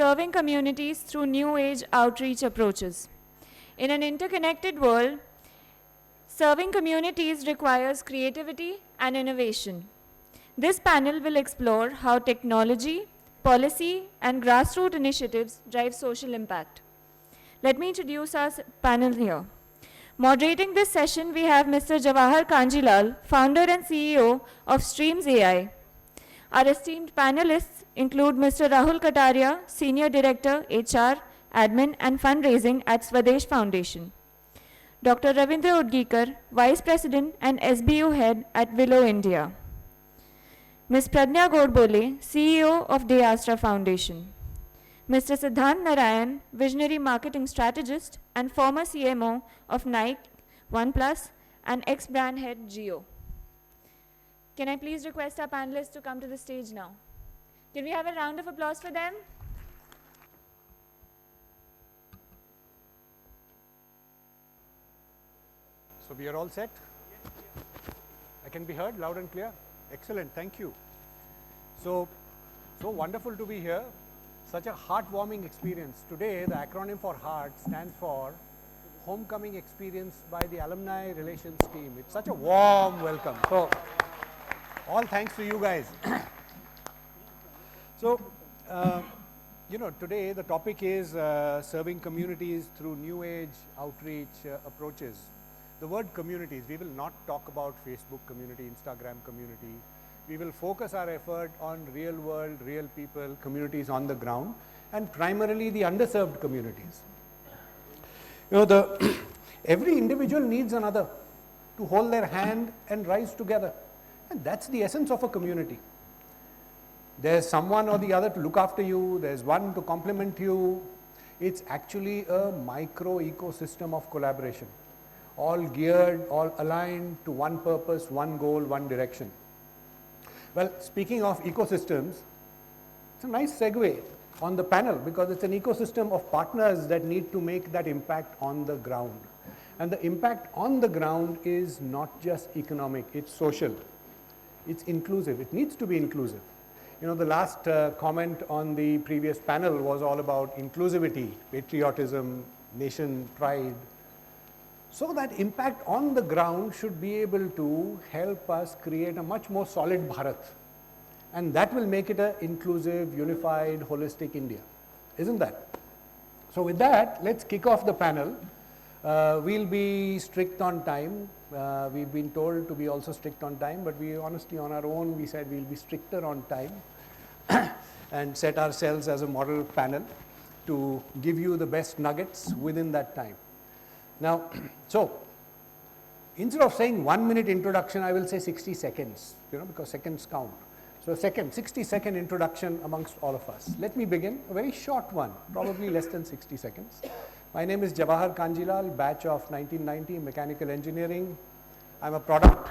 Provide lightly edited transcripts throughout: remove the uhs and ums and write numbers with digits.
serving communities through new age outreach approaches. In an interconnected world, serving communities requires creativity and innovation. This panel will explore how technology, policy, and grassroots initiatives drive social impact. Let me introduce our panel here. Moderating this session, we have Mr. Jawahar Kanjilal, founder and CEO of Streams AI. Our esteemed panelists include Mr. Rahul Katariya, Senior Director, HR, Admin and Fundraising at Swades Foundation. Dr. Ravindra Udgikar, Vice President and SBU Head at Willow, India. Ms. Pradnya Godbole, CEO of De Astra Foundation. Mr. Siddhant Narayan, Visionary Marketing Strategist and former CMO of Nike, OnePlus, and ex-brand head Jio. Can I please request our panelists to come to the stage now? Can we have a round of applause for them? So we are all set? I can be heard loud and clear? Excellent, thank you. So wonderful to be here. Such a heartwarming experience. Today, the acronym for HEART stands for Homecoming Experience by the Alumni Relations Team. It's such a warm welcome. So, all thanks to you guys. So, today the topic is serving communities through new age outreach approaches. The word communities, we will not talk about Facebook community, Instagram community. We will focus our effort on real world, real people, communities on the ground, and primarily the underserved communities. Every individual needs another to hold their hand and rise together. And that's the essence of a community. There's someone or the other to look after you, there's one to complement you. It's actually a micro ecosystem of collaboration, all geared, all aligned to one purpose, one goal, one direction. Well, speaking of ecosystems, it's a nice segue on the panel because it's an ecosystem of partners that need to make that impact on the ground. And the impact on the ground is not just economic, it's social, it's inclusive, it needs to be inclusive. The last comment on the previous panel was all about inclusivity, patriotism, nation pride. So that impact on the ground should be able to help us create a much more solid Bharat. And that will make it an inclusive, unified, holistic India. Isn't that? So with that, let's kick off the panel. We'll be strict on time. We've been told to be also strict on time, but we honestly on our own, we said we'll be stricter on time and set ourselves as a model panel to give you the best nuggets within that time. Now, so instead of saying 1 minute introduction, I will say 60 seconds, because seconds count. So 60-second introduction amongst all of us. Let me begin, a very short one, probably less than 60 seconds. My name is Jawahar Kanjilal, batch of 1990, mechanical engineering. I'm a product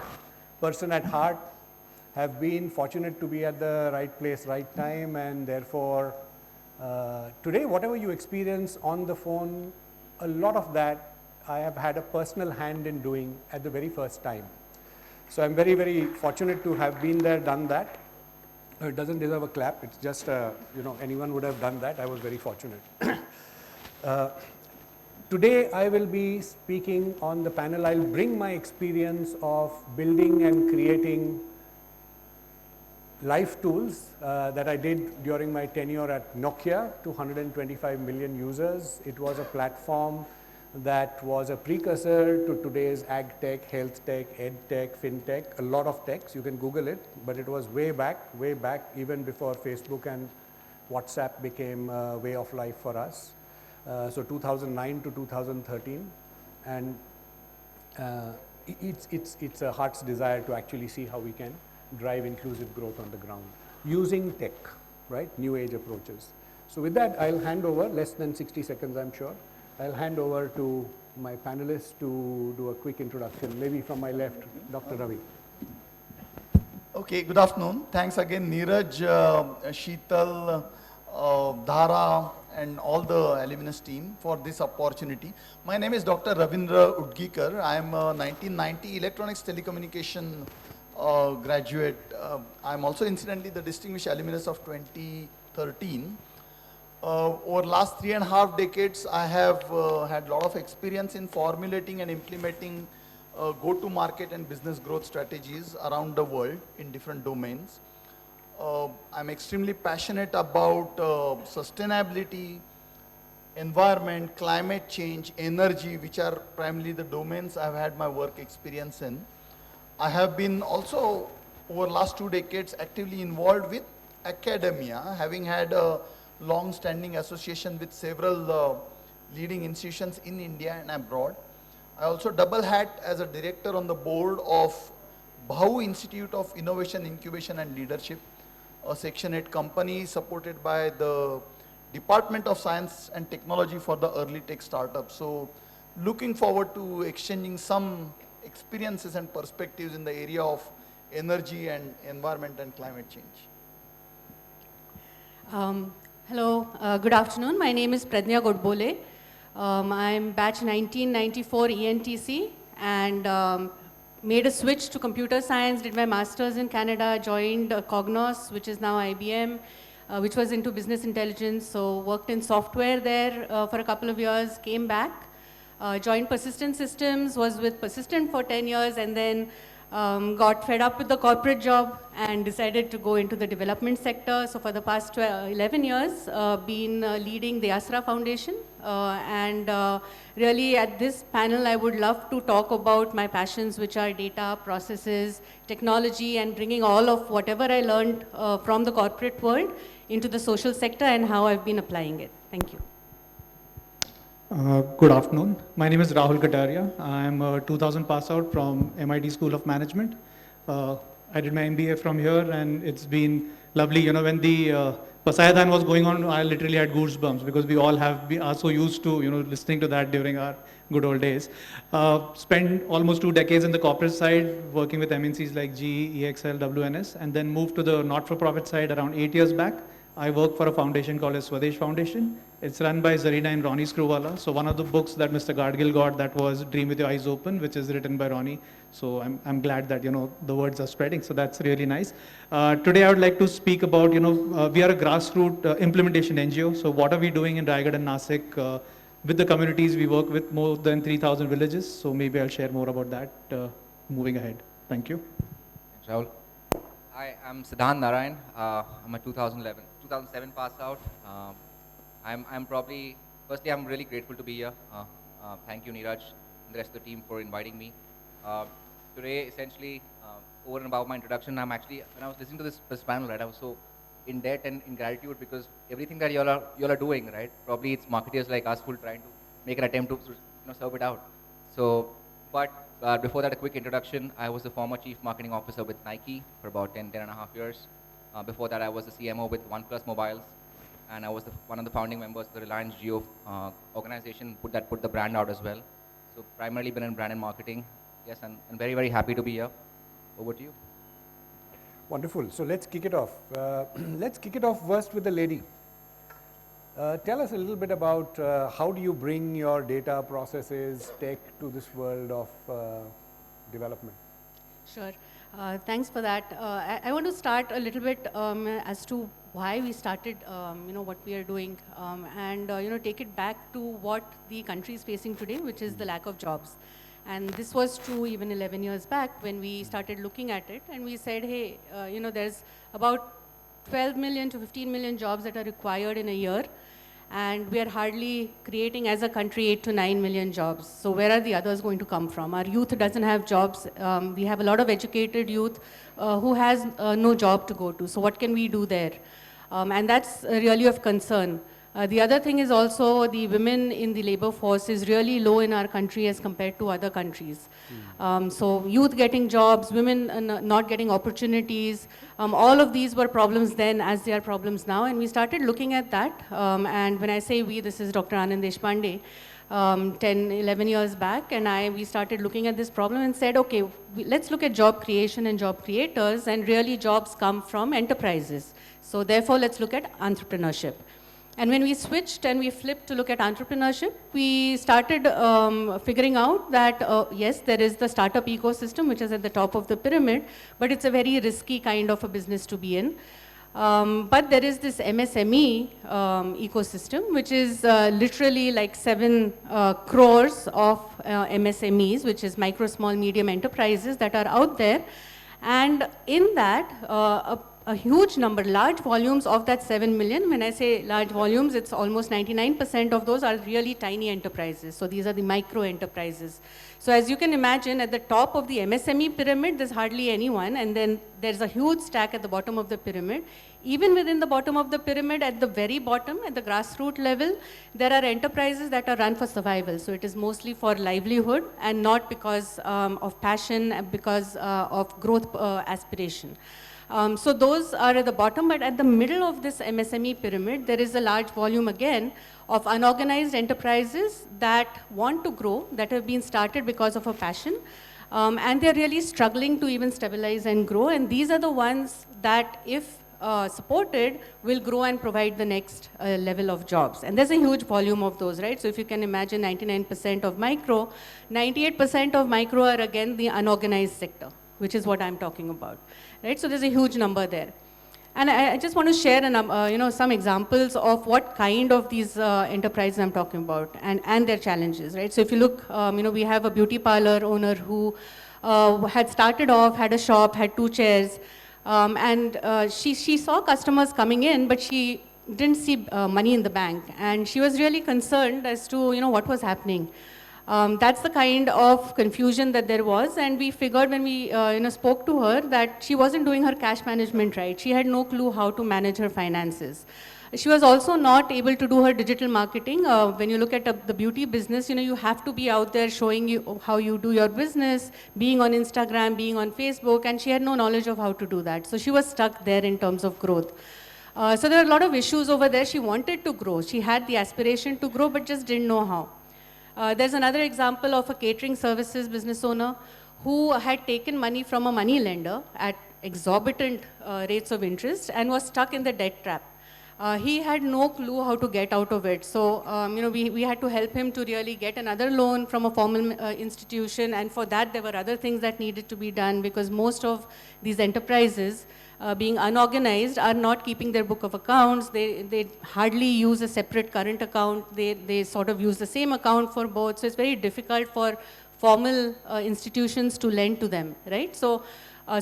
person at heart, have been fortunate to be at the right place, right time, and therefore, today, whatever you experience on the phone, a lot of that I have had a personal hand in doing at the very first time. So I'm very, very fortunate to have been there, done that. It doesn't deserve a clap, it's just, anyone would have done that. I was very fortunate. Today I will be speaking on the panel. I'll bring my experience of building and creating life tools that I did during my tenure at Nokia to 125 million users. It was a platform that was a precursor to today's ag tech, health tech, ed tech, fintech, a lot of techs. You can Google it, but it was way back, even before Facebook and WhatsApp became a way of life for us. So 2009 to 2013, and it's a heart's desire to actually see how we can drive inclusive growth on the ground using tech, right? New age approaches. So with that, I'll hand over, less than 60 seconds, I'm sure. I'll hand over to my panelists to do a quick introduction, maybe from my left, Dr. Ravi. Okay, good afternoon. Thanks again, Neeraj, Sheetal, Dhara, and all the Alumnus team for this opportunity. My name is Dr. Ravindra Udgikar. I am a 1990 Electronics Telecommunication graduate. I am also incidentally the distinguished alumnus of 2013. Over last 3.5 decades, I have had a lot of experience in formulating and implementing go-to-market and business growth strategies around the world in different domains. I'm extremely passionate about sustainability, environment, climate change, energy, which are primarily the domains I've had my work experience in. I have been also, over last 2 decades, actively involved with academia, having had a long-standing association with several leading institutions in India and abroad. I also double hat as a director on the board of Bhau Institute of Innovation, Incubation and Leadership, a Section 8 company supported by the Department of Science and Technology for the early tech startups. So looking forward to exchanging some experiences and perspectives in the area of energy and environment and climate change. Hello, good afternoon. My name is Pradnya Godbole. I'm batch 1994 ENTC and made a switch to computer science, did my master's in Canada, joined Cognos, which is now IBM, which was into business intelligence. So worked in software there for a couple of years, came back, joined Persistent Systems, was with Persistent for 10 years and then got fed up with the corporate job and decided to go into the development sector. So for the past 11 years, been leading the ASRA Foundation. Really at this panel, I would love to talk about my passions, which are data, processes, technology, and bringing all of whatever I learned from the corporate world into the social sector and how I've been applying it. Thank you. Good afternoon. My name is Rahul Katariya. I'm a 2000 pass out from MIT School of Management. I did my MBA from here and it's been lovely. You know, when the Pasayadhan was going on, I literally had goosebumps because we all are so used to, you know, listening to that during our good old days. Spent almost 2 decades in the corporate side, working with MNCs like GE, EXL, WNS, and then moved to the not-for-profit side around 8 years back. I work for a foundation called Swades Foundation. It's run by Zarina and Ronnie Screwvala. So one of the books that Mr. Gadgil got, that was Dream with Your Eyes Open, which is written by Ronnie. So I'm glad that, you know, the words are spreading. So that's really nice. Today I would like to speak about, you know, we are a grassroots implementation NGO. So what are we doing in Raigad and Nasik with the communities? We work with more than 3,000 villages. So maybe I'll share more about that moving ahead. Thank you. Thanks, Rahul. Hi, I'm Siddhant Narayan. I'm a 2007 pass out. I'm probably, firstly, I'm really grateful to be here. Thank you, Neeraj, and the rest of the team for inviting me. Today, essentially, over and above my introduction, I'm actually, when I was listening to this panel, right, I was so in debt and in gratitude because everything that y'all are doing, right, probably it's marketers like us who are trying to make an attempt to, you know, serve it out. So, but before that, a quick introduction. I was the former Chief Marketing Officer with Nike for about 10 and a half years. Before that, I was the CMO with OnePlus Mobiles, and I was one of the founding members of the Reliance Jio organization that put the brand out as well. So primarily been in brand and marketing. Yes, and I'm very, very happy to be here. Over to you. Wonderful. So let's kick it off. Let's kick it off first with the lady. Tell us a little bit about how do you bring your data, processes, tech to this world of development? Sure. Thanks for that. I want to start a little bit as to why we started, you know, what we are doing, and you know, take it back to what the country is facing today, which is the lack of jobs. And this was true even 11 years back when we started looking at it, and we said, hey, you know, there's about 12 million to 15 million jobs that are required in a year. And we are hardly creating as a country 8 to 9 million jobs. So where are the others going to come from? Our youth doesn't have jobs. We have a lot of educated youth who has no job to go to. So what can we do there? And that's really of concern. The other thing is also the women in the labor force is really low in our country as compared to other countries. So youth getting jobs, women not getting opportunities, all of these were problems then as they are problems now. And we started looking at that. And when I say we, this is Dr. Anand Deshpande, 10, 11 years back. And we started looking at this problem and said, okay, let's look at job creation and job creators. And really jobs come from enterprises. So therefore, let's look at entrepreneurship. And when we switched and we flipped to look at entrepreneurship, we started figuring out that, yes, there is the startup ecosystem, which is at the top of the pyramid, but it's a very risky kind of a business to be in. But there is this MSME ecosystem, which is literally like 7 crores of MSMEs, which is micro, small, medium enterprises that are out there. And in that, a huge number, large volumes of that 7 million, when I say large volumes, it's almost 99% of those are really tiny enterprises. So these are the micro enterprises. So as you can imagine, at the top of the MSME pyramid, there's hardly anyone, and then there's a huge stack at the bottom of the pyramid. Even within the bottom of the pyramid, at the very bottom, at the grassroots level, there are enterprises that are run for survival. So it is mostly for livelihood and not because of passion, because of growth aspiration. So those are at the bottom, but at the middle of this MSME pyramid, there is a large volume again of unorganized enterprises that want to grow, that have been started because of a passion, and they're really struggling to even stabilize and grow. And these are the ones that, if supported, will grow and provide the next level of jobs. And there's a huge volume of those, right? So if you can imagine 99% of micro, 98% of micro are again the unorganized sector, which is what I'm talking about, right? So there's a huge number there. And I just want to share some examples of what kind of these enterprises I'm talking about and their challenges, right? So if you look, we have a beauty parlor owner who had started off, had a shop, had 2 chairs, and she saw customers coming in, but she didn't see money in the bank. And she was really concerned as to, what was happening. That's the kind of confusion that there was, and we figured when we spoke to her that she wasn't doing her cash management right. She had no clue how to manage her finances. She was also not able to do her digital marketing. When you look at the beauty business, you have to be out there showing you how you do your business, being on Instagram, being on Facebook, and she had no knowledge of how to do that. So she was stuck there in terms of growth. So there are a lot of issues over there. She wanted to grow. She had the aspiration to grow, but just didn't know how. There's another example of a catering services business owner who had taken money from a money lender at exorbitant rates of interest and was stuck in the debt trap. He had no clue how to get out of it. So, we had to help him to really get another loan from a formal institution, and for that there were other things that needed to be done, because most of these enterprises, being unorganized, are not keeping their book of accounts. They hardly use a separate current account. They sort of use the same account for both. So it's very difficult for formal institutions to lend to them, right? So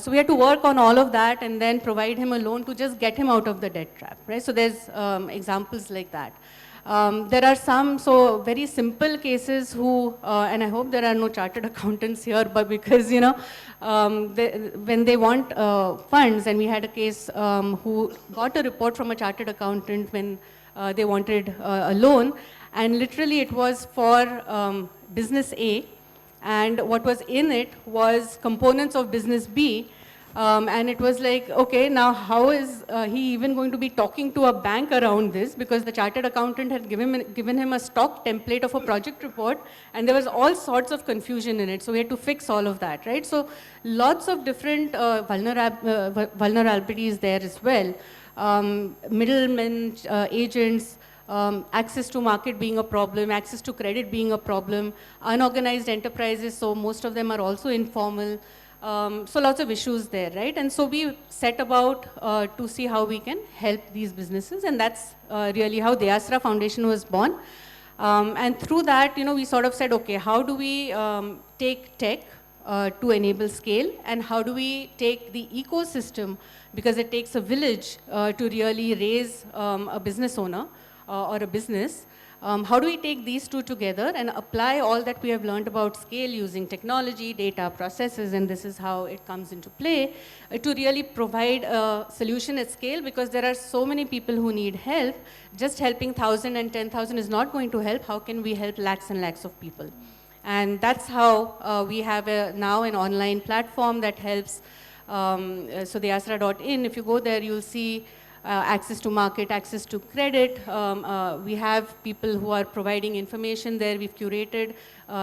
we had to work on all of that and then provide him a loan to just get him out of the debt trap, right? So there's examples like that. There are some very simple cases who, and I hope there are no chartered accountants here, but because, when they want funds, and we had a case who got a report from a chartered accountant when they wanted a loan, and literally it was for business A, and what was in it was components of business B. And it was like, okay, now how is he even going to be talking to a bank around this? Because the chartered accountant had given him a stock template of a project report, and there was all sorts of confusion in it. So we had to fix all of that, right? So lots of different vulnerabilities there as well. Middlemen, agents, access to market being a problem, access to credit being a problem, unorganized enterprises, so most of them are also informal. So lots of issues there, right? And so we set about to see how we can help these businesses, and that's really how the Asra Foundation was born. And through that, we sort of said, okay, how do we take tech to enable scale, and how do we take the ecosystem, because it takes a village to really raise a business owner or a business. How do we take these two together and apply all that we have learned about scale using technology, data, processes, and this is how it comes into play, to really provide a solution at scale, because there are so many people who need help. Just helping 1,000 and 10,000 is not going to help. How can we help lakhs and lakhs of people? And that's how we have now an online platform that helps. So the asra.in, if you go there, you'll see access to market, access to credit. We have people who are providing information there. We've curated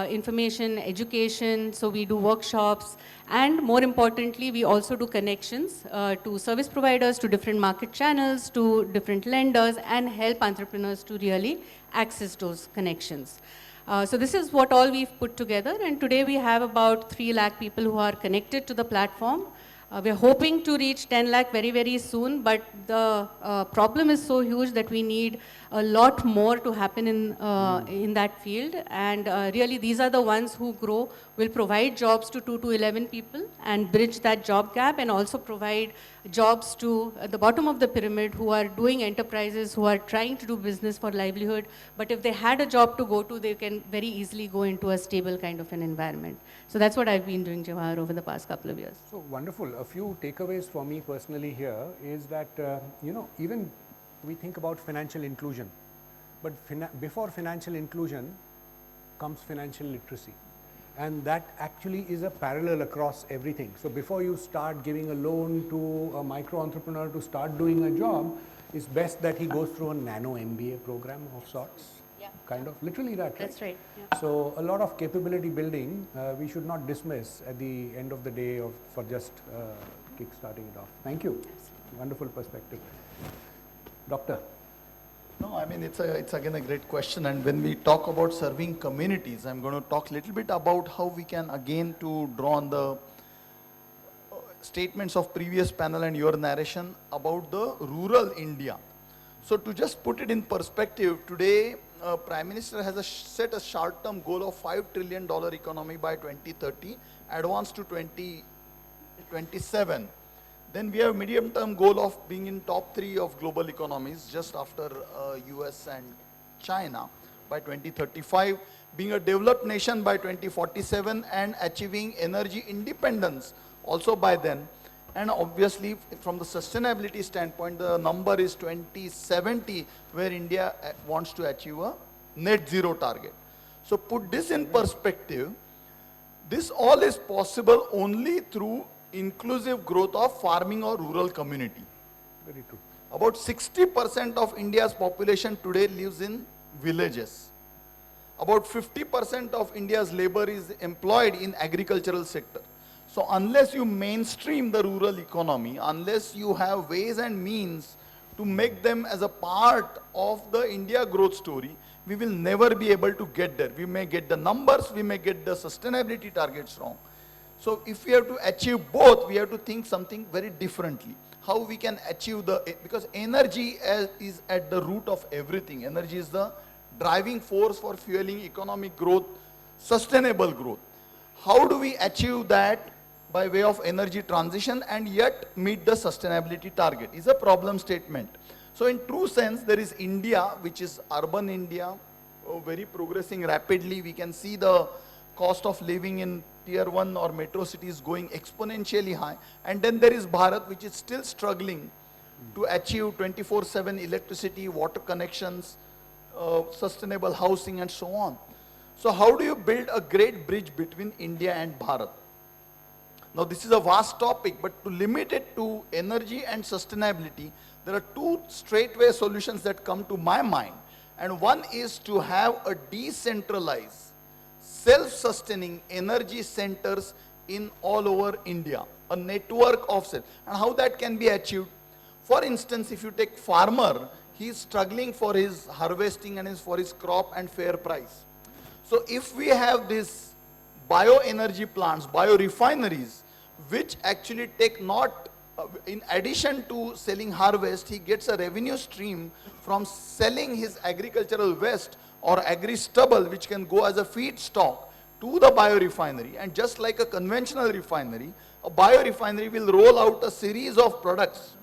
information, education, so we do workshops. And more importantly, we also do connections to service providers, to different market channels, to different lenders, and help entrepreneurs to really access those connections. So this is what all we've put together, and today we have about 3 lakh people who are connected to the platform. We're hoping to reach 10 lakh very, very soon, but the problem is so huge that we need a lot more to happen in that field. And really, these are the ones who grow, will provide jobs to 2 to 11 people and bridge that job gap, and also provide jobs to the bottom of the pyramid who are doing enterprises, who are trying to do business for livelihood. But if they had a job to go to, they can very easily go into a stable kind of an environment. So that's what I've been doing, Jawahar, over the past couple of years. So wonderful. A few takeaways for me personally here is that, even we think about financial inclusion, but before financial inclusion comes financial literacy. And that actually is a parallel across everything. So before you start giving a loan to a micro entrepreneur to start doing a job, it's best that he goes through a nano MBA program of sorts. Yeah. Kind of, literally that, right? That's right. Yeah. So a lot of capability building we should not dismiss at the end of the day for just kick-starting it off. Thank you. Wonderful perspective. Doctor. No, I mean, it's again a great question. And when we talk about serving communities, I'm going to talk a little bit about how we can, again, to draw on the statements of previous panel and your narration about the rural India. So to just put it in perspective, today, Prime Minister has set a short-term goal of $5 trillion economy by 2030, advanced to 2027. Then we have medium-term goal of being in top 3 of global economies, just after US and China by 2035, being a developed nation by 2047, and achieving energy independence also by then. And obviously, from the sustainability standpoint, the number is 2070, where India wants to achieve a net zero target. So put this in perspective, this all is possible only through inclusive growth of farming or rural community. Very true. About 60% of India's population today lives in villages. About 50% of India's labor is employed in agricultural sector. So unless you mainstream the rural economy, unless you have ways and means to make them as a part of the India growth story, we will never be able to get there. We may get the numbers, we may get the sustainability targets wrong. So if we have to achieve both, we have to think something very differently. How we can achieve because energy is at the root of everything. Energy is the driving force for fueling economic growth, sustainable growth. How do we achieve that by way of energy transition and yet meet the sustainability target? Is a problem statement. So in true sense, there is India, which is urban India, very progressing rapidly. We can see the cost of living in tier 1 or metro cities going exponentially high. And then there is Bharat, which is still struggling to achieve 24/7 electricity, water connections, sustainable housing, and so on. So how do you build a great bridge between India and Bharat? Now this is a vast topic, but to limit it to energy and sustainability, there are 2 straightway solutions that come to my mind. And one is to have a decentralized, self-sustaining energy centers in all over India, a network of cells. And how that can be achieved? For instance, if you take farmer, he is struggling for his harvesting and for his crop and fair price. So if we have these bioenergy plants, biorefineries, which actually take not, in addition to selling harvest, he gets a revenue stream from selling his agricultural waste or agri-stubble, which can go as a feedstock to the biorefinery. And just like a conventional refinery, a biorefinery will roll out a series of products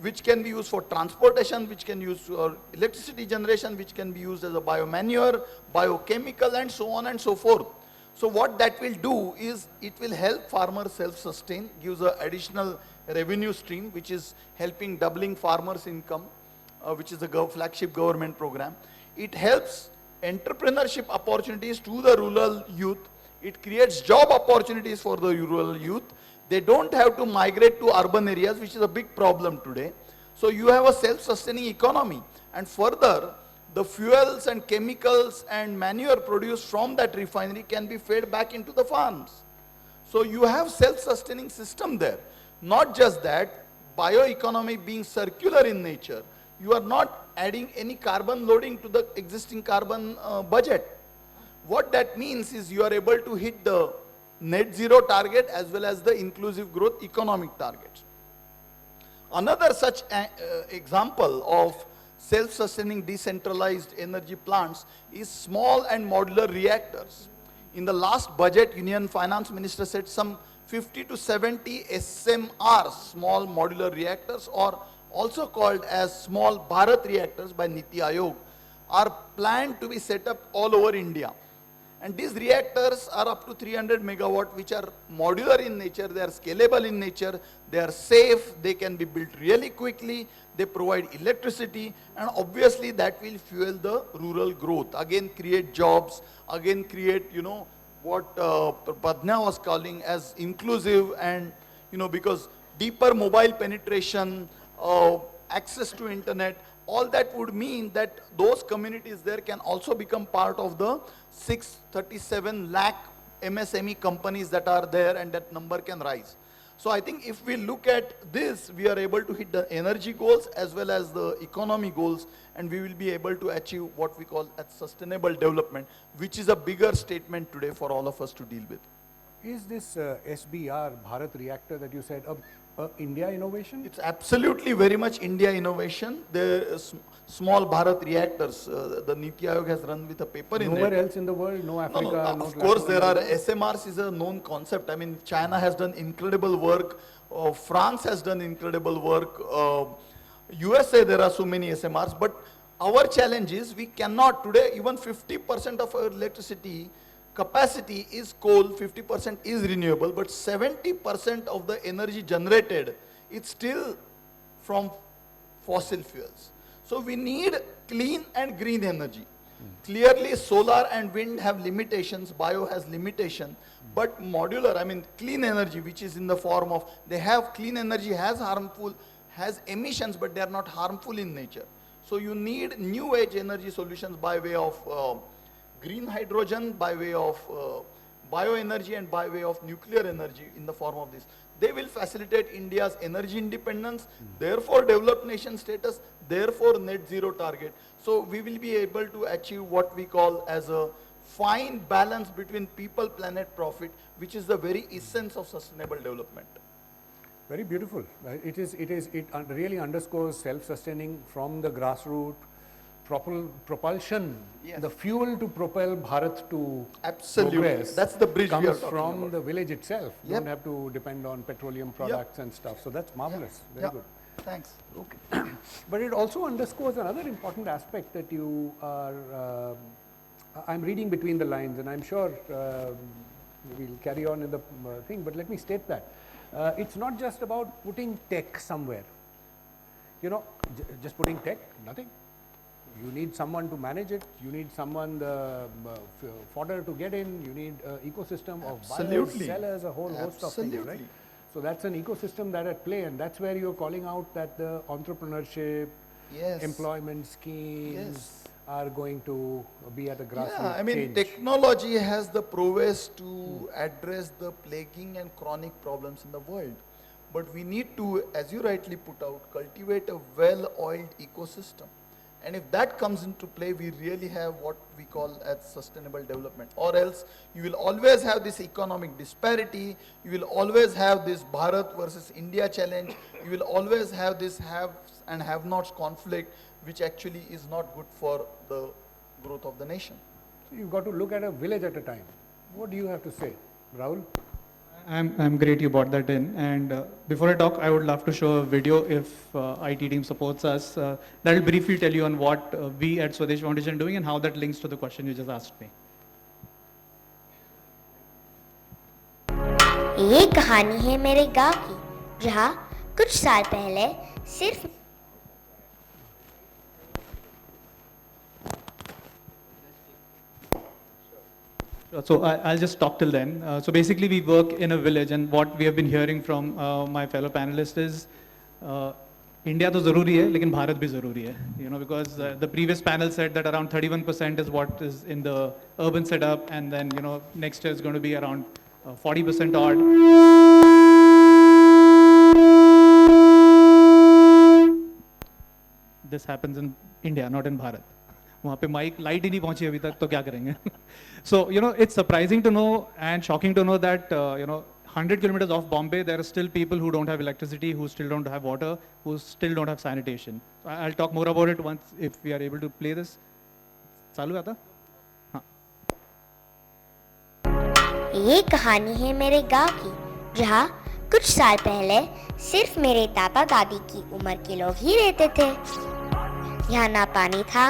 which can be used for transportation, which can be used for electricity generation, which can be used as a biomanure, biochemical, and so on and so forth. So what that will do is it will help farmers self-sustain, gives an additional revenue stream, which is helping doubling farmers' income, which is a flagship government program. It helps entrepreneurship opportunities to the rural youth. It creates job opportunities for the rural youth. They don't have to migrate to urban areas, which is a big problem today. So you have a self-sustaining economy. And further, the fuels and chemicals and manure produced from that refinery can be fed back into the farms. So you have self-sustaining system there. Not just that, bioeconomy being circular in nature, you are not adding any carbon loading to the existing carbon budget. What that means is you are able to hit the net zero target as well as the inclusive growth economic targets. Another such example of self-sustaining decentralized energy plants is small and modular reactors. In the last budget, Union Finance Minister said some 50 to 70 SMRs, small modular reactors, or also called as small Bharat reactors by Niti Aayog, are planned to be set up all over India. And these reactors are up to 300 megawatt, which are modular in nature, they are scalable in nature, they are safe, they can be built really quickly, they provide electricity, and obviously that will fuel the rural growth. Again, create jobs, again create, what Padnya was calling as inclusive, and, because deeper mobile penetration, access to internet, all that would mean that those communities there can also become part of the 637 lakh MSME companies that are there, and that number can rise. So I think if we look at this, we are able to hit the energy goals as well as the economy goals, and we will be able to achieve what we call as sustainable development, which is a bigger statement today for all of us to deal with. Is this SBR, Bharat reactor that you said, a India innovation? It's absolutely very much India innovation. The small Bharat reactors, the Niti Aayog has run with a paper in it. Nowhere else in the world, no Africa, no Of course, there are Latin SMRs is a known concept. I mean, China has done incredible work. France has done incredible work. USA, there are so many SMRs. But our challenge is we cannot today, even 50% of our electricity capacity is coal, 50% is renewable, but 70% of the energy generated is still from fossil fuels. So we need clean and green energy. Clearly solar and wind have limitations, bio has limitation, but modular, I mean clean energy, which is in the form of, they have clean energy has emissions, but they are not harmful in nature. So you need new age energy solutions by way of green hydrogen, by way of bioenergy, and by way of nuclear energy in the form of this. They will facilitate India's energy independence, therefore developed nation status, therefore net zero target. So we will be able to achieve what we call as a fine balance between people, planet, profit, which is the very essence of sustainable development. Very beautiful. It really underscores self-sustaining from the grassroots, propulsion, Yes. the fuel to propel Bharat to Absolutely. progress. That's the bridge we are comes talking from about. the village itself. You Yep. don't have to depend on petroleum products and stuff. So that's marvelous. Very good. Thanks. Okay. But it also underscores another important aspect that you are, I'm reading between the lines, and I'm sure we'll carry on in the thing, but let me state that. It's not just about putting tech somewhere. Just putting tech, nothing. You need someone to manage it, you need someone, fodder to get in, you need an ecosystem of buyers, Absolutely. sellers, a whole host of things, right? Absolutely. So that's an ecosystem that at play, and that's where you're calling out that the entrepreneurship, Yes. employment schemes Yes. are going to be at a grassroots Yeah, I mean, change. technology has the prowess to address the plaguing and chronic problems in the world. But we need to, as you rightly put out, cultivate a well-oiled ecosystem. And if that comes into play, we really have what we call as sustainable development. Or else you will always have this economic disparity, you will always have this Bharat versus India challenge, you will always have this haves and have-nots conflict, which actually is not good for the growth of the nation. So you've got to look at a village at a time. What do you have to say, Rahul? I'm great you brought that in. And before I talk, I would love to show a video if IT team supports us. That will briefly tell you on what we at Swades Foundation are doing and how that links to the question you just asked me. ये कहानी है मेरे गांव की, जहां कुछ साल पहले सिर्फ So I'll just talk till then. So basically we work in a village, and what we have been hearing from my fellow panelists is India to zaruri hai, lekin Bharat bhi zaruri hai. Because the previous panel said that around 31% is what is in the urban setup, and then next year is going to be around 40% odd. This happens in India, not in Bharat. वहाँ पे mic light ही नहीं पहुँची अभी तक, तो क्या करेंगे? So, it's surprising to know and shocking to know that, 100 kilometers off Bombay, there are still people who don't have electricity, who still don't have water, who still don't have sanitation. I'll talk more about it once if we are able to play this. चालू आता? हाँ. ये कहानी है मेरे गांव की, जहाँ कुछ साल पहले सिर्फ मेरे दादा दादी की उम्र के लोग ही रहते थे। यहाँ ना पानी था,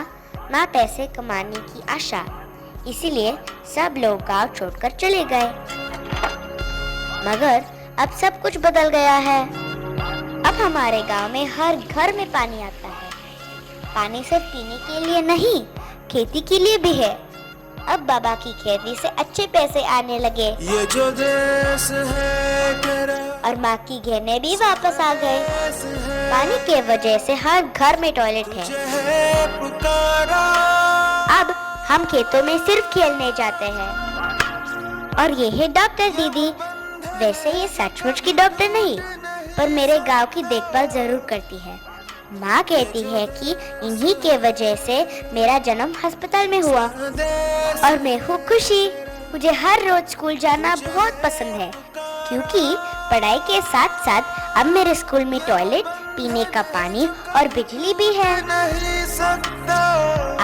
ना पैसे कमाने की आशा, इसीलिए सब लोग गांव छोड़कर चले गए। मगर अब सब कुछ बदल गया है। अब हमारे गांव में हर घर में पानी आता है। पानी सिर्फ पीने के लिए नहीं, खेती के लिए भी है। अब बाबा की खेती से अच्छे पैसे आने लगे। ये जो देश है तेरा, और माँ की गहने भी वापस आ गए। पानी के वजह से हर घर में टॉयलेट है। अब हम खेतों में सिर्फ खेलने जाते हैं। और ये है डॉक्टर दीदी। वैसे ये सचमुच की डॉक्टर नहीं, पर मेरे गांव की देखभाल जरूर करती है। माँ कहती है कि इन्हीं के वजह से मेरा जन्म अस्पताल में हुआ। और मैं हूँ खुशी। मुझे हर रोज स्कूल जाना बहुत पसंद है, क्योंकि पढ़ाई के साथ साथ अब मेरे स्कूल में टॉयलेट, पीने का पानी और बिजली भी है।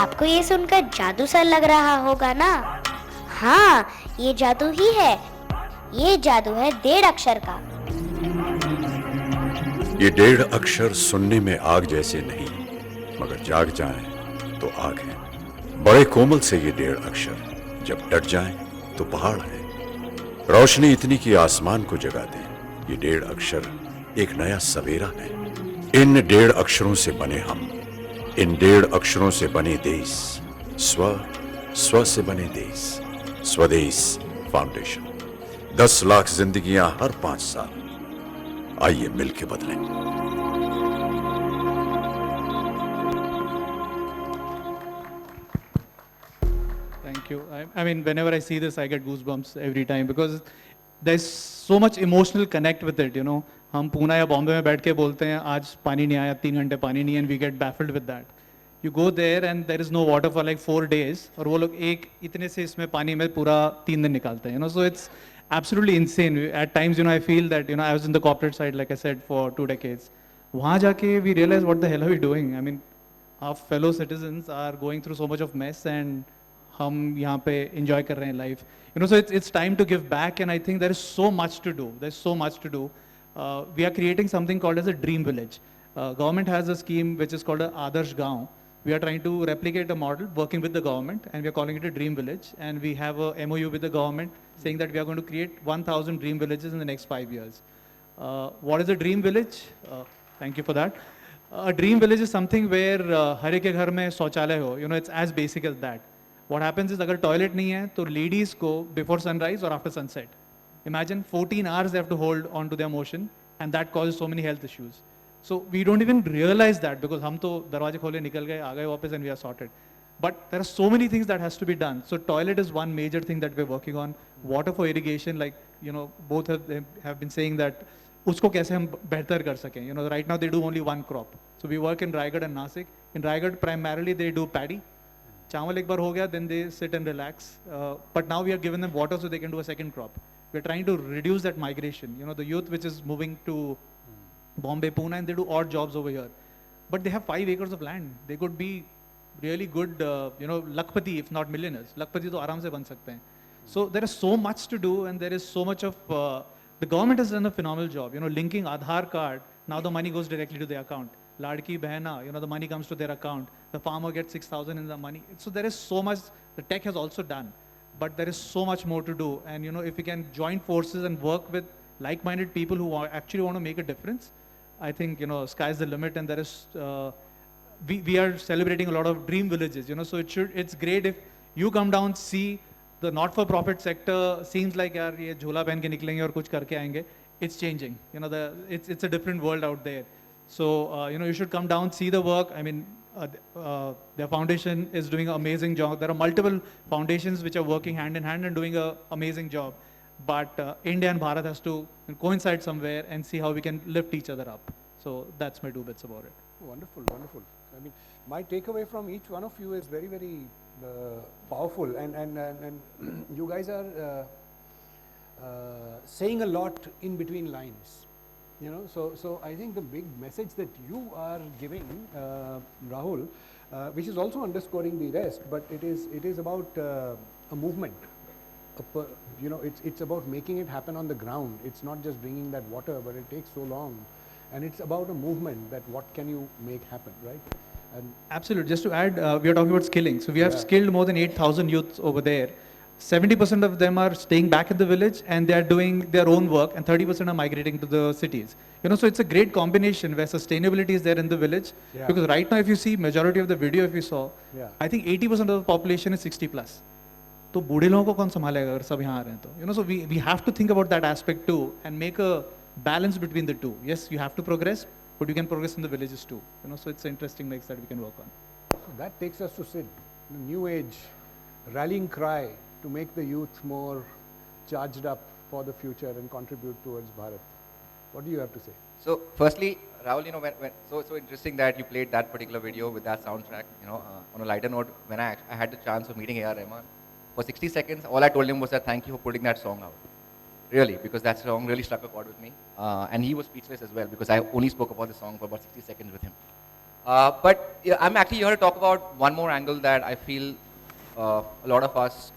आपको ये सुनकर जादू सा लग रहा होगा ना? हाँ, ये जादू ही है। ये जादू है 1.5 अक्षर का। ये 1.5 अक्षर सुनने में आग जैसे नहीं, मगर जाग जाएं तो आग है। बड़े कोमल से ये 1.5 अक्षर जब डट जाएं तो पहाड़ है। रोशनी इतनी कि आसमान को जगा दे। ये 1.5 अक्षर एक नया सवेरा है। इन 1.5 अक्षरों से बने हम, इन 1.5 अक्षरों से बने देश। स्व से बने देश। स्वदेश फाउंडेशन। 10 लाख जिंदगियां हर 5 साल। आइए मिलके बदलें। Thank you. I mean, whenever I see this, I get goosebumps every time because there's so much emotional connect with it, हम पूना या बॉम्बे में बैठ के बोलते हैं आज पानी नहीं आया, 3 घंटे पानी नहीं, and we get baffled with that. You go there and there is no water for like 4 days, और वो लोग इतने से इसमें पानी में पूरा 3 दिन निकालते हैं, So it's absolutely insane. At times, I feel that, I was in the corporate side, like I said, for 2 decades. वहाँ जाके we realize what the hell are we doing? I mean, our fellow citizens are going through so much of mess and हम यहाँ पे enjoy कर रहे हैं life. So it's time to give back, and I think there is so much to do. There's so much to do. We are creating something called as a dream village. Government has a scheme which is called a Adarsh Gaon. We are trying to replicate a model working with the government, and we are calling it a dream village. And we have a MOU with the government saying that we are going to create 1,000 dream villages in the next 5 years. What is a dream village? Thank you for that. A dream village is something where हर एक के घर में शौचालय हो. It's as basic as that. What happens is अगर toilet नहीं है तो ladies को before sunrise or after sunset. Imagine 14 hours they have to hold on to their motion, and that causes so many health issues. So we don't even realize that because हम तो दरवाजे खोले निकल गए आ गए वापस and we are sorted. But there are so many things that has to be done. So toilet is one major thing that we're working on. Water for irrigation, like both have been saying that उसको कैसे हम बेहतर कर सकें. Right now they do only one crop. So we work in Raigad and Nasik. In Raigad primarily they do paddy. चावल एक बार हो गया, then they sit and relax. But now we are giving them water so they can do a second crop. We're trying to reduce that migration. The youth which is moving to Bombay, Pune, and they do odd jobs over here. But they have 5 acres of land. They could be really good, lakpati, if not millionaires. Lakpati to आराम से बन सकते हैं. So there is so much to do, and there is so much of, the government has done a phenomenal job, linking Aadhaar card. Now the money goes directly to their account. Ladki Behna, the money comes to their account. The farmer gets 6,000 in the money. So there is so much, the tech has also done, but there is so much more to do. And if we can join forces and work with like-minded people who actually want to make a difference, I think, sky's the limit, and there is, we are celebrating a lot of dream villages, so it's great if you come down, see the not-for-profit sector seems like yaar ye jhola pehen ke niklenge aur kuch karke aayenge. It's changing, it's a different world out there. So, you should come down, see the work. I mean, their foundation is doing an amazing job. There are multiple foundations which are working hand in hand and doing an amazing job. But India and Bharat has to coincide somewhere and see how we can lift each other up. So that's my 2 bits about it. Wonderful, wonderful. I mean, my takeaway from each one of you is very, very powerful, and you guys are saying a lot in between lines. You know, so I think the big message that you are giving, Rahul, which is also underscoring the rest, but it is about a movement. You know, it's about making it happen on the ground. It's not just bringing that water, but it takes so long, and it's about a movement that what can you make happen, right? And Absolutely. Just to add, we are talking about skilling. So we have Yeah. skilled more than 8,000 youths over there. 70% of them are staying back in the village and they are doing their own work, and 30% are migrating to the cities. You know, so it's a great combination where sustainability is there in the village. Yeah. Because right now, if you see majority of the video, if you saw, Yeah. I think 80% of the population is 60 plus. तो बूढ़े लोगों को कौन संभालेगा अगर सब यहाँ आ रहे हैं तो, you know, so we have to think about that aspect too and make a balance between the two. Yes, you have to progress, but you can progress in the villages too. You know, so it's an interesting mix that we can work on. So that takes us to Sid, the new age rallying cry to make the youth more charged up for the future and contribute towards Bharat. What do you have to say? So firstly, Rahul, you know, so interesting that you played that particular video with that soundtrack. You know, on a lighter note, when I had the chance of meeting A.R. Rahman, for 60 seconds, all I told him was that thank you for putting that song out. Really, because that song really struck a chord with me. And he was speechless as well, because I only spoke about the song for about 60 seconds with him. But yeah, I'm actually here to talk about one more angle that I feel a lot of us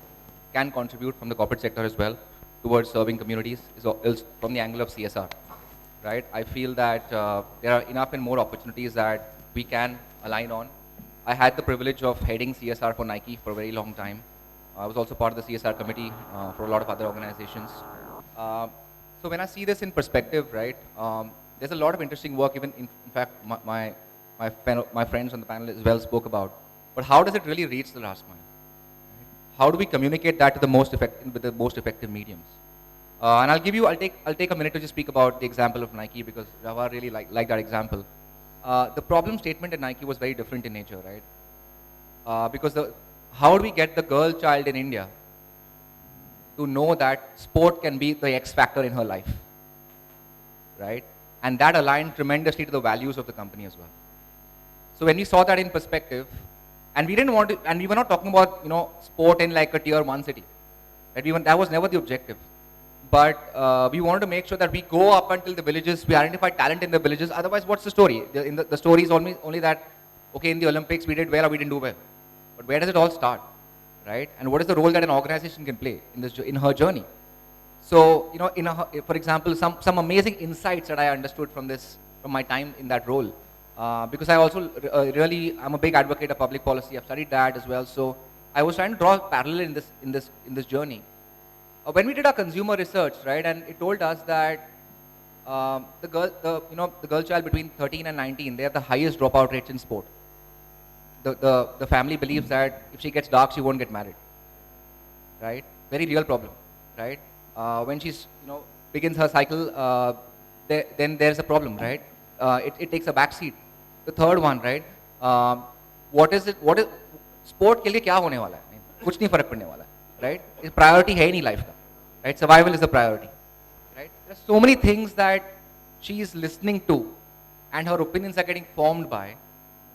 can contribute from the corporate sector as well towards serving communities, is from the angle of CSR. Right? I feel that there are enough and more opportunities that we can align on. I had the privilege of heading CSR for Nike for a very long time. I was also part of the CSR committee for a lot of other organizations. So when I see this in perspective, right, there's a lot of interesting work, even in fact, my friends on the panel as well spoke about. But how does it really reach the last mile? Right? How do we communicate that to the most with the most effective mediums? And I'll take a minute to just speak about the example of Nike, because Rava really liked that example. The problem statement at Nike was very different in nature, right? Because how do we get the girl child in India to know that sport can be the X factor in her life, right? And that aligned tremendously to the values of the company as well. So when we saw that in perspective, and we didn't want to, and we were not talking about, you know, sport in like a tier 1 city, right? That was never the objective. But we wanted to make sure that we go up until the villages, we identify talent in the villages. Otherwise, what's the story? The story is only that, okay, in the Olympics we did well or we didn't do well. But where does it all start, right? And what is the role that an organization can play in her journey? So, you know, for example, some amazing insights that I understood from my time in that role. Because I also I'm a big advocate of public policy. I've studied that as well. So I was trying to draw a parallel in this journey. When we did our consumer research, right, and it told us that the girl child between 13 and 19, they have the highest dropout rates in sport. The family believes that if she gets dark, she won't get married, right? Very real problem, right? When she's, you know, begins her cycle, then there's a problem, right? It takes a back seat. The third one, right? What is sport के लिए क्या होने वाला है? कुछ नहीं फर्क पड़ने वाला, right? Priority है ही नहीं life का, right? Survival is the priority, right? There's so many things that she is listening to, and her opinions are getting formed by,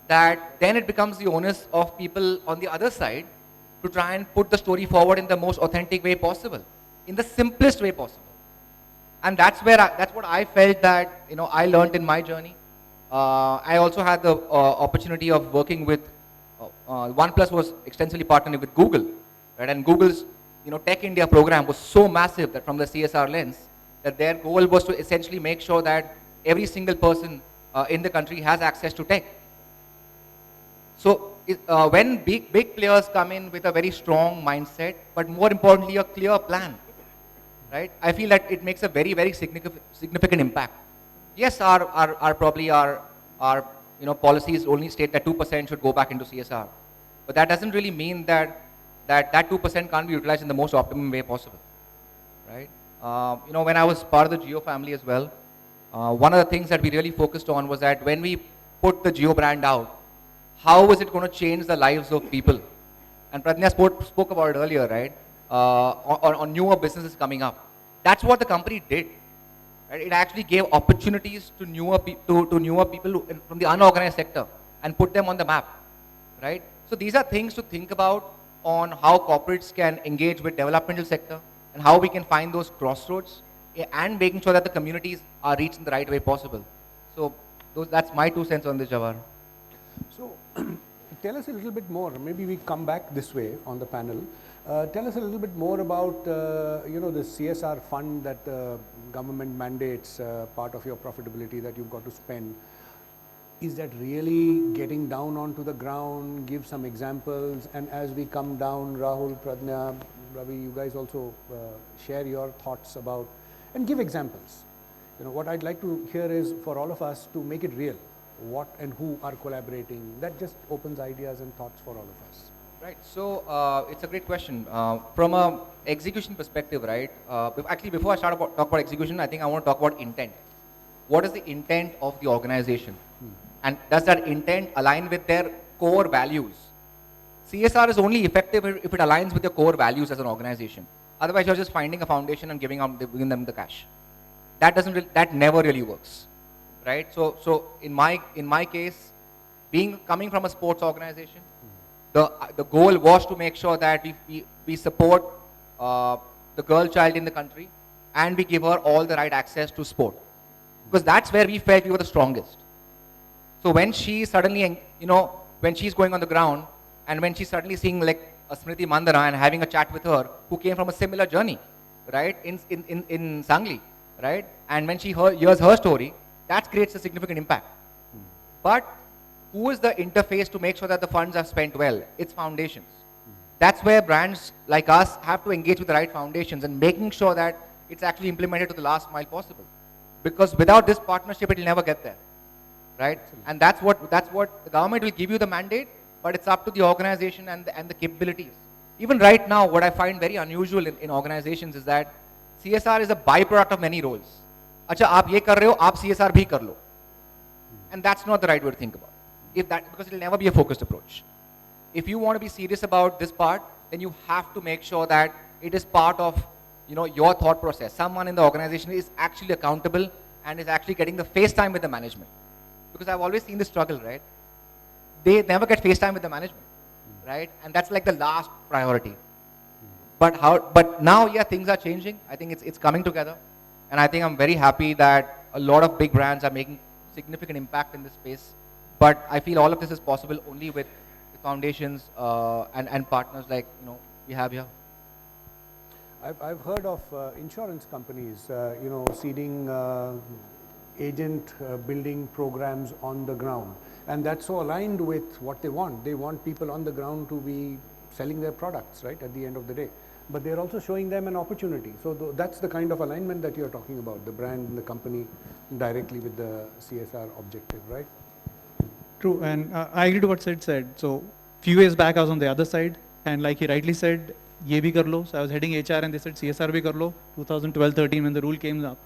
that then it becomes the onus of people on the other side to try and put the story forward in the most authentic way possible, in the simplest way possible. And that's what I felt that, you know, I learned in my journey. I also had the opportunity of working with, OnePlus was extensively partnering with Google, right? And Google's, you know, Tech India program was so massive that from the CSR lens, that their goal was to essentially make sure that every single person in the country has access to tech. So when big players come in with a very strong mindset, but more importantly a clear plan, right? I feel that it makes a very, very significant impact. Yes, our you know, policies only state that 2% should go back into CSR, but that doesn't really mean that 2% can't be utilized in the most optimum way possible, right? You know, when I was part of the Geo family as well, one of the things that we really focused on was that when we put the Geo brand out, how is it going to change the lives of people? And Pradnya spoke about it earlier, right? On newer businesses coming up. That's what the company did. Right? It actually gave opportunities to newer people from the unorganized sector and put them on the map, right? So these are things to think about on how corporates can engage with developmental sector and how we can find those crossroads and making sure that the communities are reached in the right way possible. So that's my 2 cents on this, Jawahar. So, tell us a little bit more. Maybe we come back this way on the panel. Tell us a little bit more about, the CSR fund that government mandates, part of your profitability that you've got to spend. Is that really getting down onto the ground? Give some examples. And as we come down, Rahul, Pradnya, Ravi, you guys also share your thoughts about and give examples. What I'd like to hear is for all of us to make it real. What and who are collaborating? That just opens ideas and thoughts for all of us. Right. So it's a great question. From a execution perspective, right? Actually, before I talk about execution, I think I want to talk about intent. What is the intent of the organization? And does that intent align with their core values? CSR is only effective if it aligns with your core values as an organization. Otherwise, you're just finding a foundation and giving them the cash. That never really works, right? So in my case, coming from a sports organization, the goal was to make sure that we support the girl child in the country and we give her all the right access to sport, because that's where we felt we were the strongest. So when she suddenly, when she's going on the ground and when she's suddenly seeing like a Smriti Mandana and having a chat with her who came from a similar journey, right, in Sangli, right, and when she hears her story, that creates a significant impact. But who is the interface to make sure that the funds are spent well? It's foundations. That's where brands like us have to engage with the right foundations and making sure that it's actually implemented to the last mile possible. Because without this partnership, it will never get there. Right? And that's what the government will give you the mandate, but it's up to the organization and the capabilities. Even right now, what I find very unusual in organizations is that CSR is a byproduct of many roles. Acha, aap ye kar rahe ho, aap CSR bhi kar lo. And that's not the right way to think about it. Because it will never be a focused approach. If you want to be serious about this part, then you have to make sure that it is part of your thought process. Someone in the organization is actually accountable and is actually getting the face time with the management. Because I've always seen this struggle, right? They never get face time with the management, right? And that's like the last priority. But now, yeah, things are changing. I think it's coming together. And I think I'm very happy that a lot of big brands are making significant impact in this space. But I feel all of this is possible only with the foundations and partners like we have here. I've heard of insurance companies, seeding agent building programs on the ground, and that's so aligned with what they want. They want people on the ground to be selling their products, right, at the end of the day. But they're also showing them an opportunity. So that's the kind of alignment that you're talking about, the brand and the company directly with the CSR objective, right? True, and I agree to what Sid said. So few years back, I was on the other side, and like he rightly said, ye bhi kar lo. So I was heading HR and they said CSR bhi kar lo, 2012-13 when the rule came up.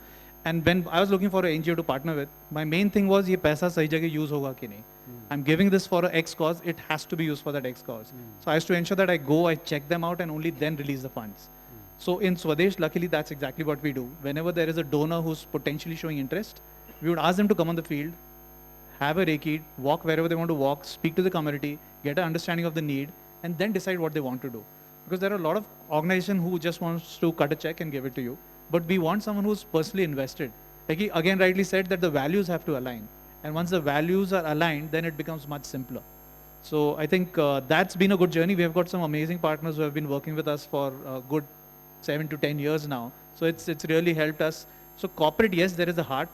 And when I was looking for an NGO to partner with, my main thing was ye paisa sahi jagah use hoga ki nahi. I'm giving this for an X cause, it has to be used for that X cause. So I have to ensure that I go, I check them out and only then release the funds. So in Swades, luckily that's exactly what we do. Whenever there is a donor who's potentially showing interest, we would ask them to come on the field, have a recce, walk wherever they want to walk, speak to the community, get an understanding of the need, and then decide what they want to do. Because there are a lot of organizations who just wants to cut a check and give it to you. But we want someone who's personally invested. Like he again rightly said that the values have to align. And once the values are aligned, then it becomes much simpler. So I think that's been a good journey. We have got some amazing partners who have been working with us for a good 7 to 10 years now. So it's really helped us. So corporate, yes, there is a heart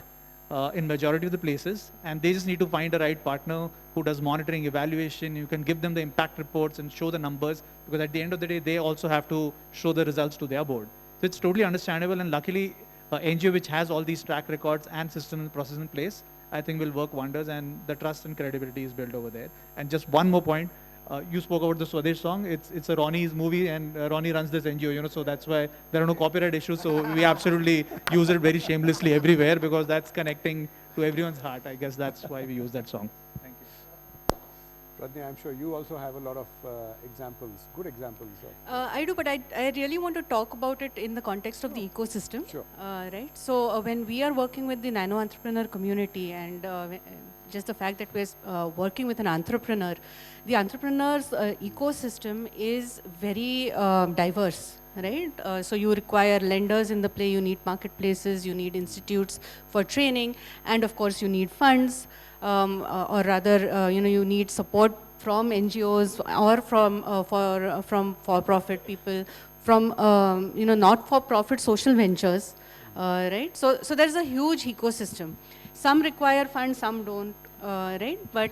in majority of the places, and they just need to find a right partner who does monitoring, evaluation. You can give them the impact reports and show the numbers, because at the end of the day, they also have to show the results to their board. So it's totally understandable, and luckily, NGO which has all these track records and system and process in place, I think will work wonders, and the trust and credibility is built over there. And just one more point, you spoke about the Swades song. It's a Ronnie's movie, and Ronnie runs this NGO, so that's why there are no copyright issues. So we absolutely use it very shamelessly everywhere, because that's connecting to everyone's heart. I guess that's why we use that song. Thank you. Pradnya, I'm sure you also have a lot of examples, good examples. I do, but I really want to talk about it in the context of the ecosystem. Sure. Right? So when we are working with the nano entrepreneur community, and just the fact that we're working with an entrepreneur, the entrepreneur's ecosystem is very diverse, right? So you require lenders in the play, you need marketplaces, you need institutes for training, and of course you need funds, or rather, you need support from NGOs or from for-profit people, from not-for-profit social ventures, right? So there's a huge ecosystem. Some require funds, some don't, right? But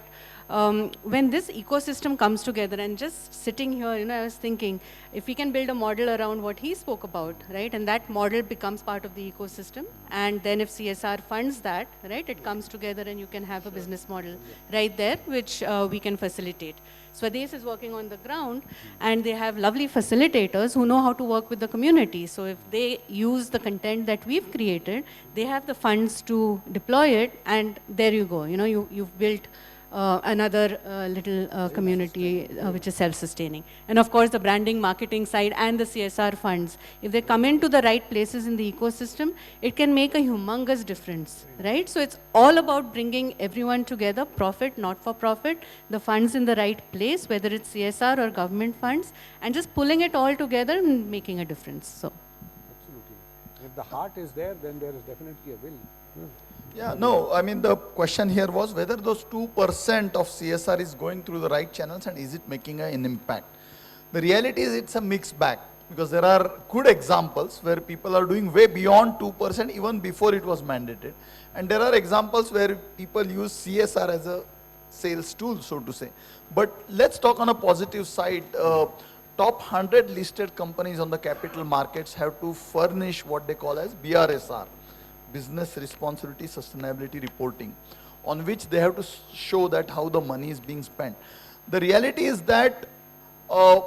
when this ecosystem comes together, and just sitting here, I was thinking, if we can build a model around what he spoke about, right, and that model becomes part of the ecosystem, and then if CSR funds that, right, it comes together and you can have a business model right there, which we can facilitate. Swades is working on the ground, and they have lovely facilitators who know how to work with the community. So if they use the content that we've created, they have the funds to deploy it, and there you go. You've built another little community which is self-sustaining. And of course, the branding, marketing side, and the CSR funds, if they come into the right places in the ecosystem, it can make a humongous difference, right? So it's all about bringing everyone together, profit, not for profit, the funds in the right place, whether it's CSR or government funds, and just pulling it all together and making a difference. So. Absolutely. If the heart is there, then there is definitely a will. Yeah, no, I mean, the question here was whether those 2% of CSR is going through the right channels and is it making an impact. The reality is it's a mixed bag, because there are good examples where people are doing way beyond 2% even before it was mandated. And there are examples where people use CSR as a sales tool, so to say. But let's talk on a positive side. Top 100 listed companies on the capital markets have to furnish what they call as BRSR, Business Responsibility Sustainability Reporting, on which they have to show that how the money is being spent. The reality is that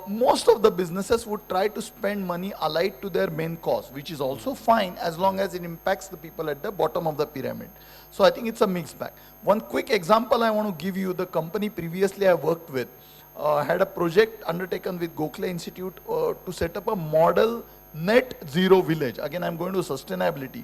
most of the businesses would try to spend money allied to their main cause, which is also fine as long as it impacts the people at the bottom of the pyramid. So I think it's a mixed bag. One quick example I want to give you, the company previously I worked with had a project undertaken with Gokhale Institute to set up a model net zero village. Again, I'm going to sustainability,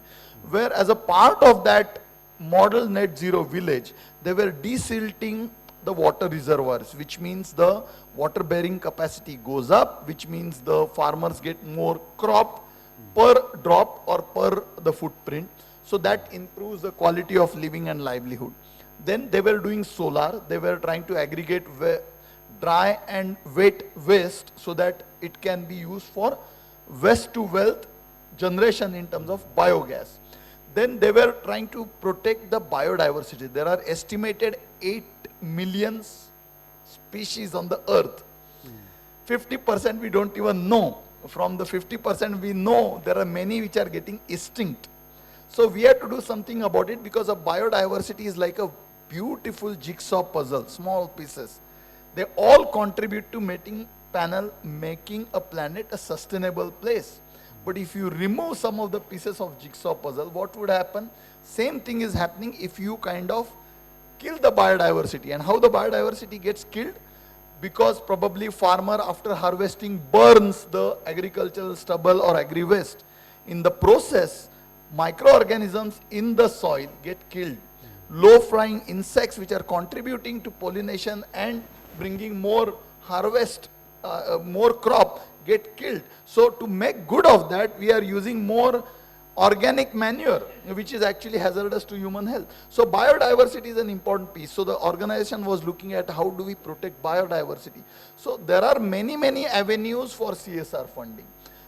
where as a part of that model net zero village, they were desilting the water reservoirs, which means the water bearing capacity goes up, which means the farmers get more crop per drop or per the footprint. So that improves the quality of living and livelihood. Then they were doing solar. They were trying to aggregate dry and wet waste so that it can be used for waste to wealth generation in terms of biogas. Then they were trying to protect the biodiversity. There are estimated 8 million species on the earth. 50% we don't even know. From the 50% we know, there are many which are getting extinct. So we have to do something about it, because a biodiversity is like a beautiful jigsaw puzzle, small pieces. They all contribute to making a planet a sustainable place. But if you remove some of the pieces of jigsaw puzzle, what would happen? Same thing is happening if you kind of kill the biodiversity. And how the biodiversity gets killed? Because probably farmer after harvesting burns the agricultural stubble or agri-waste. In the process, microorganisms in the soil get killed. Low-flying insects which are contributing to pollination and bringing more harvest, more crop, get killed. So to make good of that, we are using more organic manure, which is actually hazardous to human health. So biodiversity is an important piece. So the organization was looking at how do we protect biodiversity. So there are many, many avenues for CSR funding.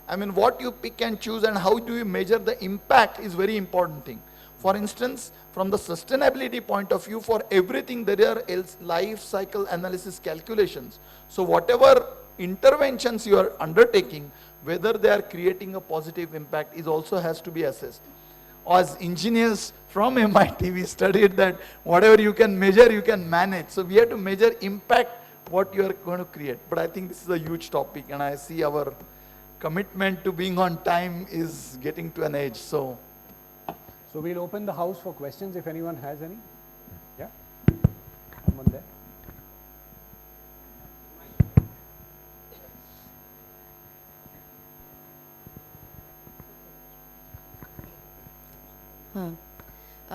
I mean, what you pick and choose and how do you measure the impact is very important thing. For instance, from the sustainability point of view, for everything there are life cycle analysis calculations. So whatever interventions you are undertaking, whether they are creating a positive impact is also has to be assessed. As engineers from MIT, we studied that whatever you can measure, you can manage. So we have to measure impact, what you are going to create. But I think this is a huge topic, and I see our commitment to being on time is getting to an edge. So we'll open the house for questions if anyone has any. Yeah? Someone there?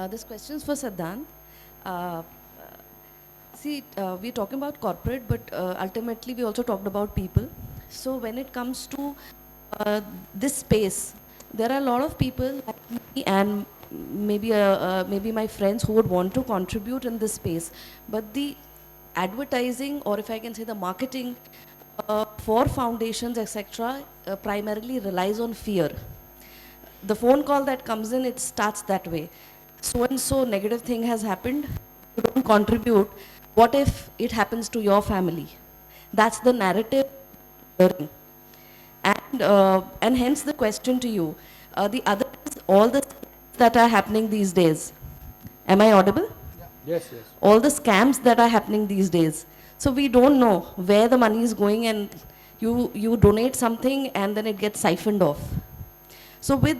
This question is for Siddhant. See, we're talking about corporate, but ultimately we also talked about people. So when it comes to this space, there are a lot of people like me and maybe my friends who would want to contribute in this space. But the advertising, or if I can say the marketing for foundations, etc., primarily relies on fear. The phone call that comes in, it starts that way. So and so negative thing has happened, you don't contribute. What if it happens to your family? That's the narrative. And hence the question to you. The other is all the scams that are happening these days. Am I audible? Yes, yes. All the scams that are happening these days. So we don't know where the money is going, and you donate something and then it gets siphoned off. So with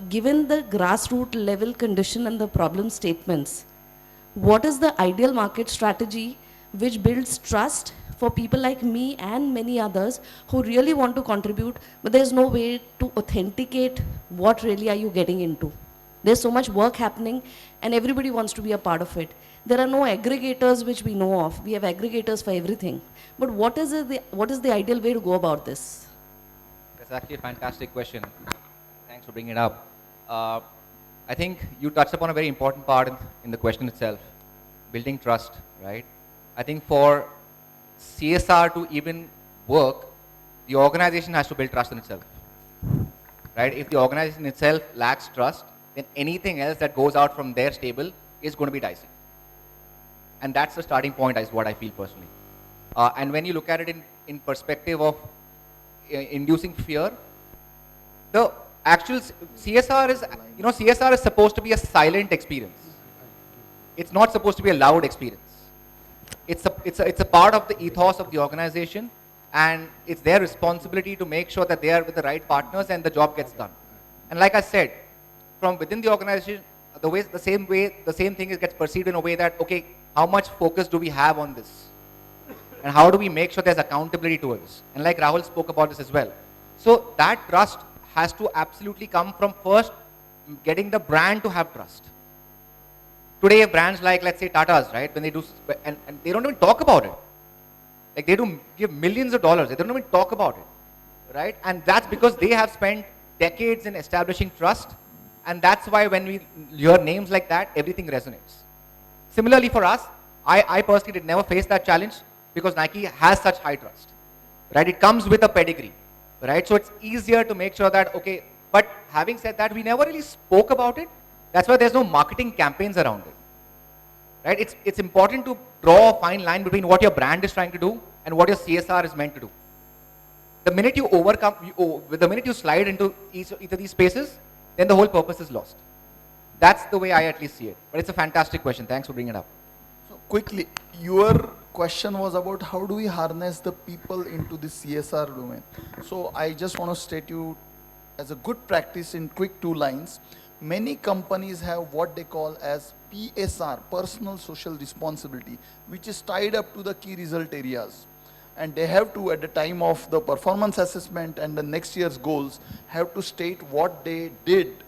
given the grassroots level condition and the problem statements, what is the ideal market strategy which builds trust for people like me and many others who really want to contribute, but there's no way to authenticate what really are you getting into? There's so much work happening and everybody wants to be a part of it. There are no aggregators which we know of. We have aggregators for everything. But what is the ideal way to go about this? That's actually a fantastic question. Thanks for bringing it up. I think you touched upon a very important part in the question itself, building trust, right? I think for CSR to even work, the organization has to build trust in itself, right? If the organization itself lacks trust, then anything else that goes out from their stable is going to be dicey. And that's the starting point, is what I feel personally. And when you look at it in perspective of inducing fear, the actual CSR is, CSR is supposed to be a silent experience. It's not supposed to be a loud experience. It's a part of the ethos of the organization, and it's their responsibility to make sure that they are with the right partners and the job gets done. And like I said, from within the organization, the same thing gets perceived in a way that, okay, how much focus do we have on this? And how do we make sure there's accountability towards this? And like Rahul spoke about this as well. So that trust has to absolutely come from first getting the brand to have trust. Today, brands like, let's say, Tata's, right, when they do, and they don't even talk about it. Like, they do give millions of dollars, they don't even talk about it, right? And that's because they have spent decades in establishing trust, and that's why when we hear names like that, everything resonates. Similarly for us, I personally did never face that challenge because Nike has such high trust, right? It comes with a pedigree, right? So it's easier to make sure that, okay, but having said that, we never really spoke about it. That's why there's no marketing campaigns around it, right? It's important to draw a fine line between what your brand is trying to do and what your CSR is meant to do. The minute you the minute you slide into each of these spaces, then the whole purpose is lost. That's the way I at least see it. But it's a fantastic question. Thanks for bringing it up. So quickly, your question was about how do we harness the people into the CSR domain. So I just want to state you as a good practice in quick 2 lines. Many companies have what they call as PSR, personal social responsibility, which is tied up to the key result areas. And they have to, at the time of the performance assessment and the next year's goals, have to state what they did,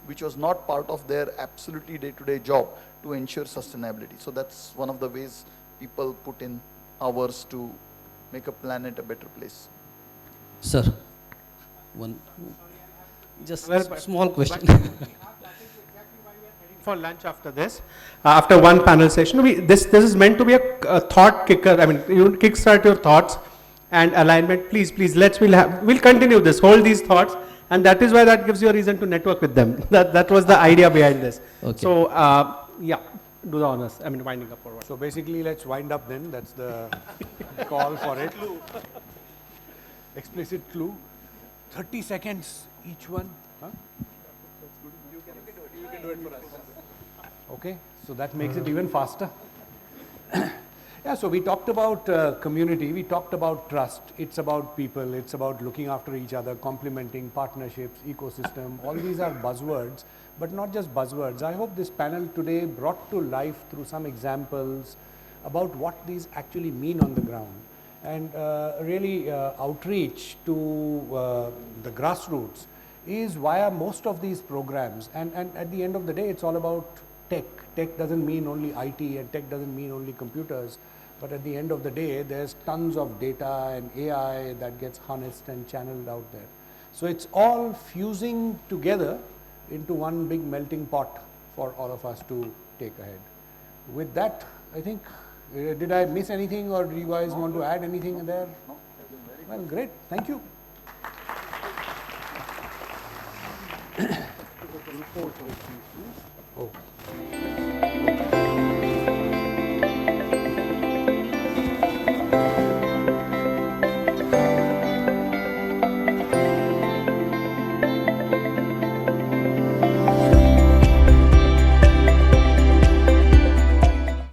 which was not part of their absolutely day-to-day job, to ensure sustainability. So that's one of the ways people put in hours to make a planet a better place. Sir, just small question. For lunch after this, after one panel session, this is meant to be a thought kicker. I mean, you kickstart your thoughts and alignment. Please, we'll continue this, hold these thoughts, and that is why that gives you a reason to network with them. That was the idea behind this. Okay. So, yeah, do the honors. I mean, winding up forward. So basically, let's wind up then. That's the call for it. Explicit clue. 30 seconds each one. Huh? You can do it for us. Okay, so that makes it even faster. Yeah, so we talked about community, we talked about trust. It's about people, it's about looking after each other, complementing, partnerships, ecosystem. All these are buzzwords, but not just buzzwords. I hope this panel today brought to life through some examples about what these actually mean on the ground. And really outreach to the grassroots is via most of these programs. And at the end of the day, it's all about tech. Tech doesn't mean only IT, and tech doesn't mean only computers, but at the end of the day, there's tons of data and AI that gets harnessed and channeled out there. So it's all fusing together into one big melting pot for all of us to take ahead. With that, I think, did I miss anything, or do you guys want to add anything there? Well, great, thank you. Oh.